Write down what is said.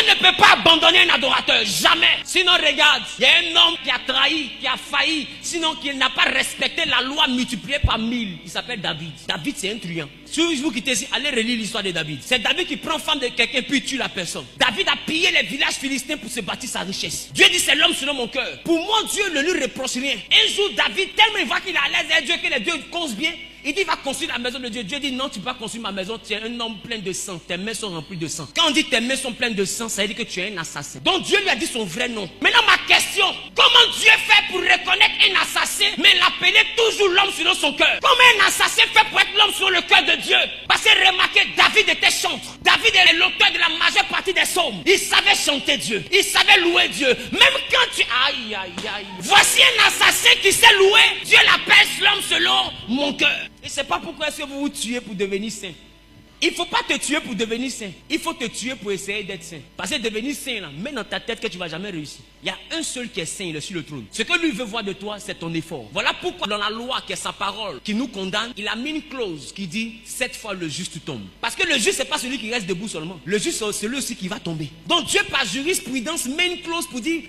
ne peut pas abandonner un adorateur, jamais. Sinon, regarde, il y a un homme qui a trahi, qui a failli, sinon qui n'a pas respecté la loi multipliée par 1000. Il s'appelle David. David, c'est un truand. Si vous quittez ici, allez relire l'histoire de David. C'est David qui prend femme de quelqu'un puis tue la personne. David a pillé les villages philistins pour se bâtir sa richesse. Dieu dit, c'est l'homme selon mon cœur. Pour moi, Dieu ne lui reproche rien. Un jour, David, tellement il voit qu'il est à l'aise avec Dieu, que les deux causent bien, il dit, il va construire la maison de Dieu. Dieu dit, non, tu ne peux pas construire ma maison, tu es un homme plein de sang. Tes mains sont remplies de sang. Quand on dit tes mains sont pleines de sang, ça veut dire que tu es un assassin. Donc Dieu lui a dit son vrai nom. Maintenant, ma question, comment Dieu fait pour reconnaître un assassin, mais l'appeler toujours l'homme selon son cœur? Comment un assassin fait pour être l'homme selon le cœur de Dieu? Parce que remarquez, David était chantre. David est l'auteur de la majeure partie des psaumes. Il savait chanter Dieu. Il savait louer Dieu. Même quand tu... Aïe, aïe, aïe. Voici un assassin qui sait louer. Dieu l'appelle l'homme selon mon cœur. Et c'est pas pourquoi est-ce que vous vous tuez pour devenir saint. Il ne faut pas te tuer pour devenir saint. Il faut te tuer pour essayer d'être saint. Parce que devenir saint, là, mets dans ta tête que tu ne vas jamais réussir. Il y a un seul qui est saint, il est sur le trône. Ce que lui veut voir de toi, c'est ton effort. Voilà pourquoi dans la loi qui est sa parole, qui nous condamne, il a mis une clause qui dit 7 fois le juste tombe. Parce que le juste, ce n'est pas celui qui reste debout seulement. Le juste, c'est celui aussi qui va tomber. Donc Dieu, par jurisprudence, met une clause pour dire